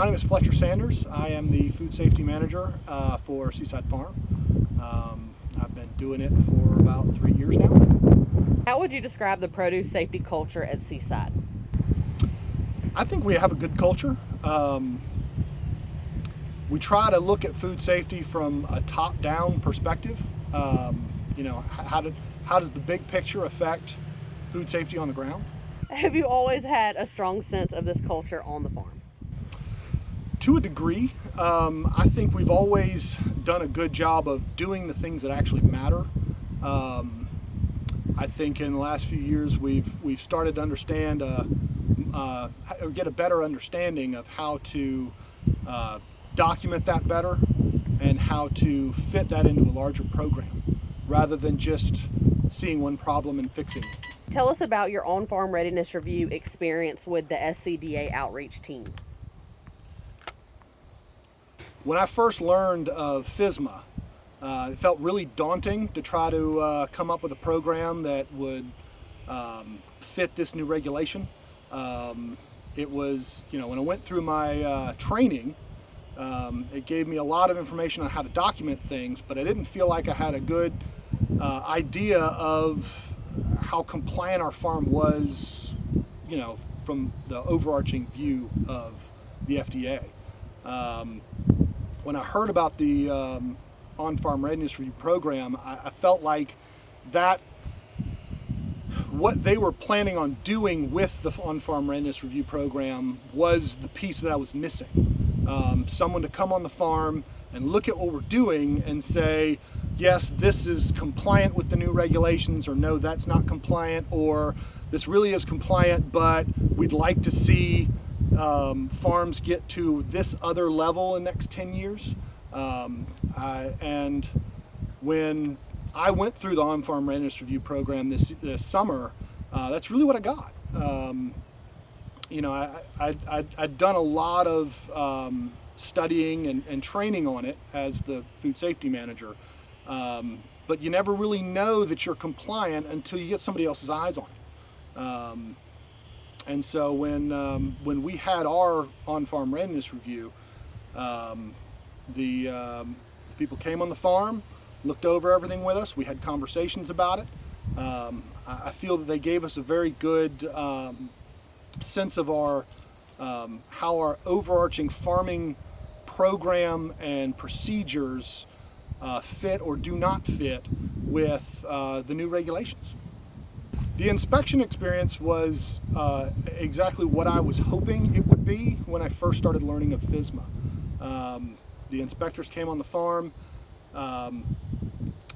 My name is Fletcher Sanders. I am the food safety manager for Seaside Farm. I've been doing it for about 3 years now. How would you describe the produce safety culture at Seaside? I think we have a good culture. We try to look at food safety from a top-down perspective. How does the big picture affect food safety on the ground? Have you always had a strong sense of this culture on the farm? To a degree. I think we've always done a good job of doing the things that actually matter. I think in the last few years we've started to understand, or get a better understanding of how to document that better and how to fit that into a larger program rather than just seeing one problem and fixing it. Tell us about your on-farm readiness review experience with the SCDA outreach team. When I first learned of FSMA, it felt really daunting to try to come up with a program that would fit this new regulation. It was, when I went through my training, it gave me a lot of information on how to document things, but I didn't feel like I had a good idea of how compliant our farm was, from the overarching view of the FDA. When I heard about the on-farm readiness review program, I felt like that what they were planning on doing with the on-farm readiness review program was the piece that I was missing. Someone to come on the farm and look at what we're doing and say, yes, this is compliant with the new regulations, or no, that's not compliant, or this really is compliant, but we'd like to see farms get to this other level in the next 10 years. And when I went through the on-farm readiness review program this summer, that's really what I got. I'd done a lot of studying and training on it as the food safety manager, but you never really know that you're compliant until you get somebody else's eyes on it. And so when we had our on-farm readiness review, the people came on the farm, looked over everything with us. We had conversations about it. I feel that they gave us a very good sense of our how our overarching farming program and procedures fit or do not fit with the new regulations. The inspection experience was exactly what I was hoping it would be when I first started learning of FSMA. The inspectors came on the farm.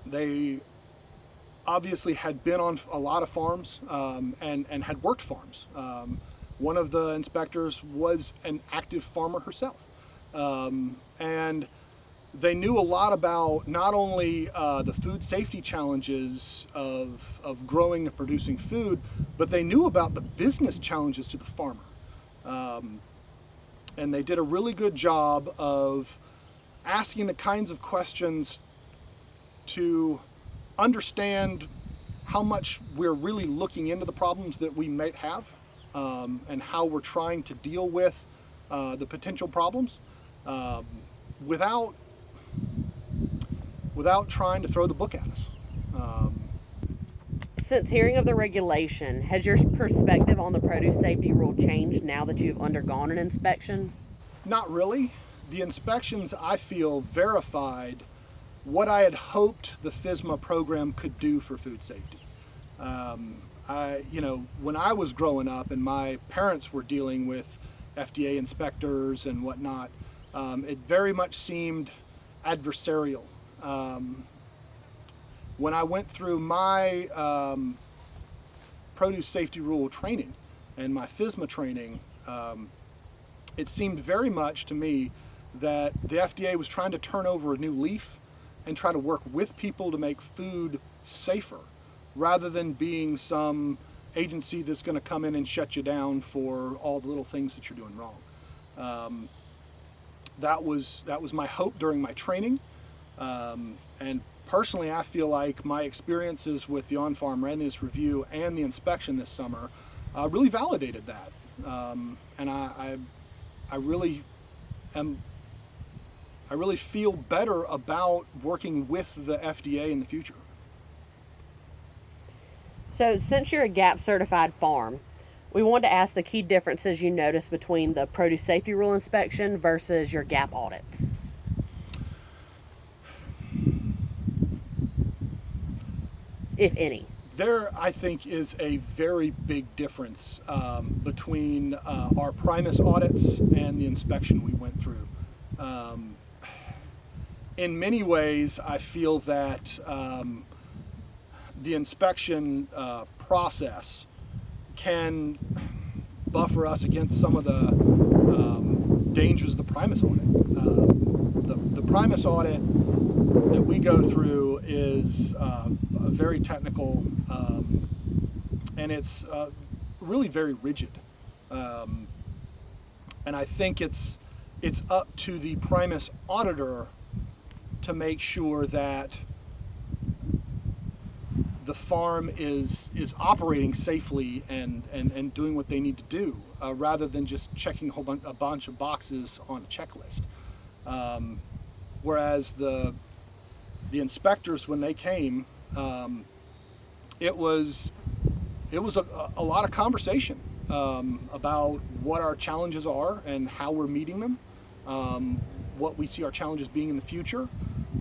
They obviously had been on a lot of farms and had worked farms. One of the inspectors was an active farmer herself. And they knew a lot about not only the food safety challenges of growing and producing food, but they knew about the business challenges to the farmer. And they did a really good job of asking the kinds of questions to understand how much we're really looking into the problems that we might have, and how we're trying to deal with the potential problems without trying to throw the book at us. Since hearing of the regulation, has your perspective on the produce safety rule changed now that you've undergone an inspection? Not really. The inspections, I feel, verified what I had hoped the FSMA program could do for food safety. When I was growing up and my parents were dealing with FDA inspectors and whatnot, it very much seemed adversarial. When I went through my produce safety rule training and my FSMA training, it seemed very much to me that the FDA was trying to turn over a new leaf and try to work with people to make food safer, rather than being some agency that's going to come in and shut you down for all the little things that you're doing wrong. That was my hope during my training, and personally I feel like my experiences with the on-farm readiness review and the inspection this summer really validated that, and I really I really feel better about working with the FDA in the future. So, since you're a GAP certified farm, we wanted to ask the key differences you notice between the produce safety rule inspection versus your GAP audits. If any. There, I think, is a very big difference between our Primus audits and the inspection we went through. In many ways, I feel that the inspection process can buffer us against some of the dangers of the Primus audit. The Primus audit that we go through is very technical, and it's really very rigid. And I think it's up to the Primus auditor to make sure that the farm is operating safely and doing what they need to do, rather than just checking a bunch of boxes on a checklist. Whereas the inspectors, when they came, it was a lot of conversation about what our challenges are and how we're meeting them, what we see our challenges being in the future,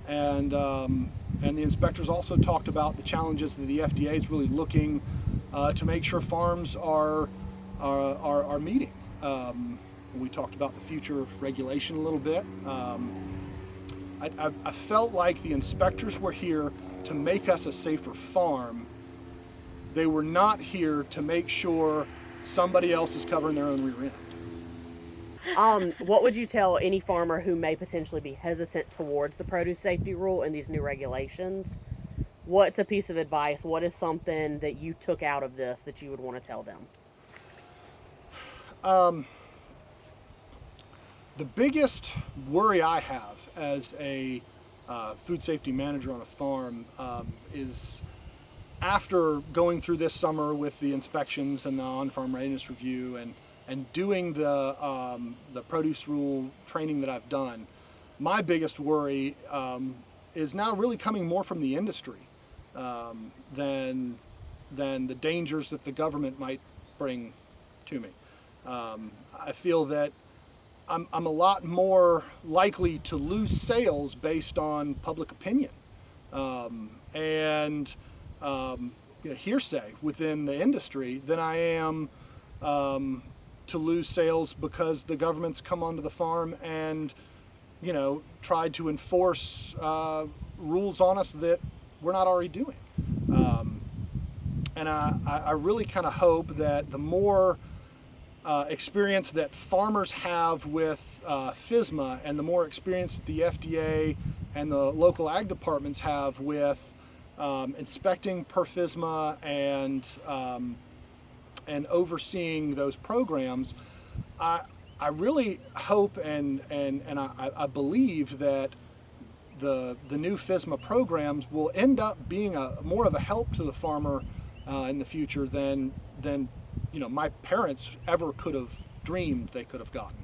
and the inspectors also talked about the challenges that the FDA is really looking to make sure farms are meeting. We talked about the future of regulation a little bit. I felt like the inspectors were here to make us a safer farm. They were not here to make sure somebody else is covering their own rear end. What would you tell any farmer who may potentially be hesitant towards the produce safety rule and these new regulations? What's a piece of advice? What is something that you took out of this that you would want to tell them? The biggest worry I have as a food safety manager on a farm is, after going through this summer with the inspections and the on-farm readiness review and doing the produce rule training that I've done, my biggest worry is now really coming more from the industry than the dangers that the government might bring to me. I feel that I'm a lot more likely to lose sales based on public opinion and hearsay within the industry than I am to lose sales because the government's come onto the farm and tried to enforce rules on us that we're not already doing. And I really kind of hope that the more experience that farmers have with FSMA and the more experience that the FDA and the local ag departments have with inspecting per FSMA and overseeing those programs, I really hope and I believe that the new FSMA programs will end up being more of a help to the farmer in the future than my parents ever could have dreamed they could have gotten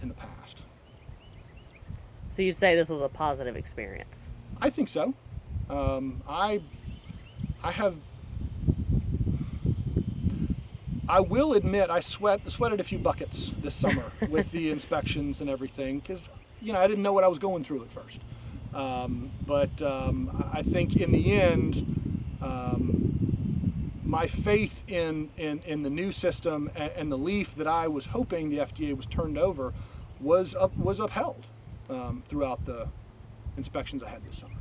in the past. So you'd say this was a positive experience? I think so. I will admit I sweated a few buckets this summer with the inspections and everything, because I didn't know what I was going through at first. But I think in the end, my faith in the new system and the leaf that I was hoping the FDA was turned over was upheld throughout the inspections I had this summer.